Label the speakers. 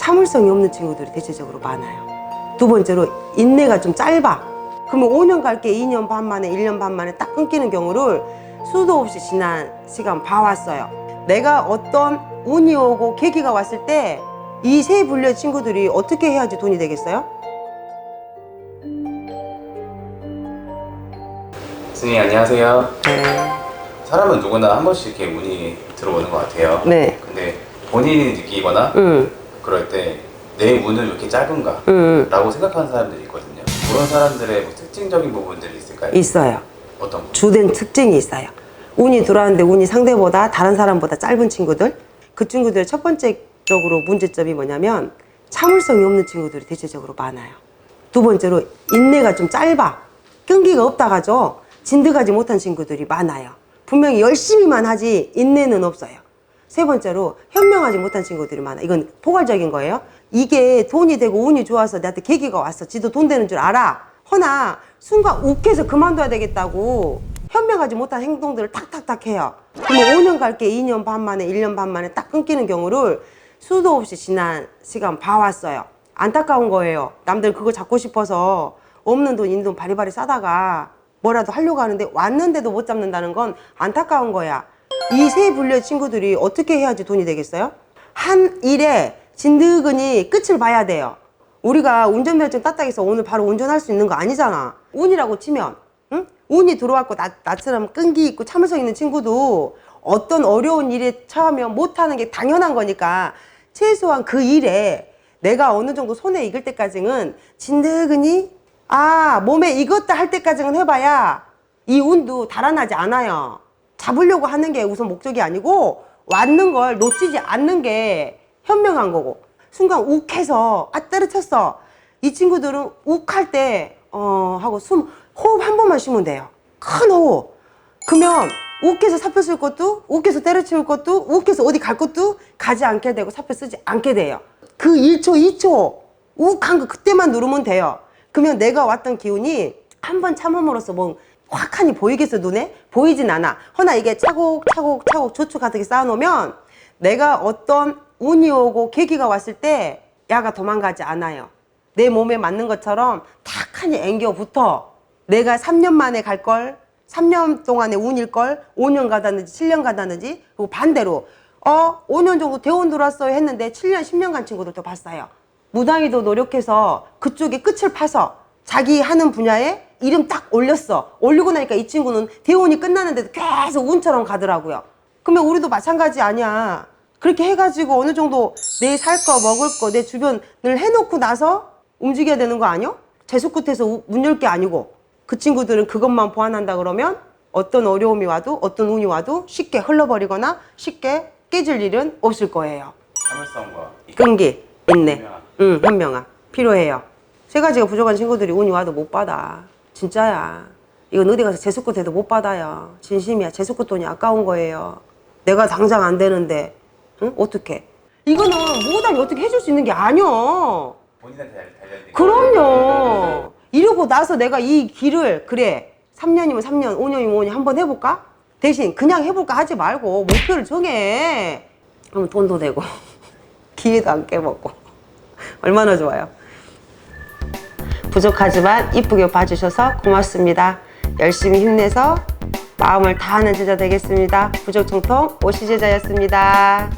Speaker 1: 참을성이 없는 친구들이 대체적으로 많아요. 두 번째로 인내가 좀 짧아. 그러면 5년 갈 게 2년 반 만에 1년 반 만에 딱 끊기는 경우를 수도 없이 지난 시간 봐왔어요. 내가 어떤 운이 오고 계기가 왔을 때 이 세 분류의 친구들이 어떻게 해야지 돈이 되겠어요?
Speaker 2: 선생님 안녕하세요.
Speaker 1: 네.
Speaker 2: 사람은 누구나 한 번씩 이렇게 운이 들어오는 것 같아요.
Speaker 1: 네.
Speaker 2: 근데 본인이 느끼거나 그럴 때 내 운은 왜 이렇게 짧은가 라고 생각하는 사람들이 있거든요. 그런 사람들의 뭐 특징적인 부분들이 있을까요?
Speaker 1: 있어요.
Speaker 2: 어떤 부분?
Speaker 1: 주된 특징이 있어요. 운이 들어왔는데 운이 상대보다 다른 사람보다 짧은 친구들. 그 친구들의 첫 번째적으로 문제점이 뭐냐면 참을성이 없는 친구들이 대체적으로 많아요. 두 번째로 인내가 좀 짧아. 끈기가 없다가죠. 진득하지 못한 친구들이 많아요. 분명히 열심히만 하지 인내는 없어요. 세 번째로 현명하지 못한 친구들이 많아. 이건 포괄적인 거예요. 이게 돈이 되고 운이 좋아서 나한테 계기가 왔어. 지도 돈 되는 줄 알아. 허나 순간 욱해서 그만둬야 되겠다고 현명하지 못한 행동들을 탁탁탁 해요. 그러면 5년 갈 게 2년 반 만에 1년 반 만에 딱 끊기는 경우를 수도 없이 지난 시간 봐왔어요. 안타까운 거예요. 남들 그거 잡고 싶어서 없는 돈 있는 돈 바리바리 싸다가 뭐라도 하려고 하는데 왔는데도 못 잡는다는 건 안타까운 거야. 이 세 분류의 친구들이 어떻게 해야지 돈이 되겠어요? 한 일에 진득하니 끝을 봐야 돼요. 우리가 운전면허증 땄다 해서 오늘 바로 운전할 수 있는 거 아니잖아. 운이라고 치면 응? 운이 들어왔고 나처럼 끈기 있고 참을성 있는 친구도 어떤 어려운 일에 처하면 못하는 게 당연한 거니까 최소한 그 일에 내가 어느 정도 손에 익을 때까지는 진득하니 몸에 익었다 할 때까지는 해봐야 이 운도 달아나지 않아요. 잡으려고 하는 게 우선 목적이 아니고 왔는 걸 놓치지 않는 게 현명한 거고, 순간 욱해서 때려쳤어. 이 친구들은 욱할 때 하고 호흡 한 번만 쉬면 돼요. 큰 호흡. 그러면 욱해서 사표 쓸 것도, 욱해서 때려치울 것도, 욱해서 어디 갈 것도 가지 않게 되고 사표 쓰지 않게 돼요. 그 1초 2초 욱한 거 그때만 누르면 돼요. 그러면 내가 왔던 기운이 한 번 참음으로써 뭐 확하니 보이겠어? 눈에? 보이진 않아. 허나 이게 차곡차곡 조축하게 쌓아놓으면 내가 어떤 운이 오고 계기가 왔을 때 야가 도망가지 않아요. 내 몸에 맞는 것처럼 탁하니 앵겨 붙어. 내가 3년 만에 갈 걸, 3년 동안의 운일 걸 5년 가다든지 7년 가다든지, 그리고 반대로 5년 정도 대원 들어왔어요 했는데 7년 10년 간 친구들도 봤어요. 무당이도 노력해서 그쪽에 끝을 파서 자기 하는 분야에 이름 딱 올렸어. 올리고 나니까 이 친구는 대원이 끝나는데도 계속 운처럼 가더라고요. 그러면 우리도 마찬가지 아니야. 그렇게 해가지고 어느 정도 내 살 거 먹을 거 내 주변을 해놓고 나서 움직여야 되는 거 아니요? 재수 끝에서 문 열 게 아니고. 그 친구들은 그것만 보완한다 그러면 어떤 어려움이 와도 어떤 운이 와도 쉽게 흘러버리거나 쉽게 깨질 일은 없을 거예요.
Speaker 2: 참을성과
Speaker 1: 끈기, 인내, 현명함 필요해요. 세 가지가 부족한 친구들이 운이 와도 못 받아. 진짜야. 이건 어디 가서 재수 끝에도 못 받아요. 진심이야. 재수 끝 돈이 아까운 거예요. 내가 당장 안 되는데 어떻게? 이거는 무당이 어떻게 해줄 수 있는 게 아니여.
Speaker 2: 본인한테 달려있는
Speaker 1: 그럼요. 이러고 나서 내가 이 길을 그래 3년이면 3년 5년이면 5년 한번 해볼까? 대신 그냥 해볼까 하지 말고 목표를 정해. 그러면 돈도 되고 기회도 안 깨먹고 얼마나 좋아요. 부족하지만 이쁘게 봐주셔서 고맙습니다. 열심히 힘내서 마음을 다하는 제자 되겠습니다. 부족청통 오시제자였습니다.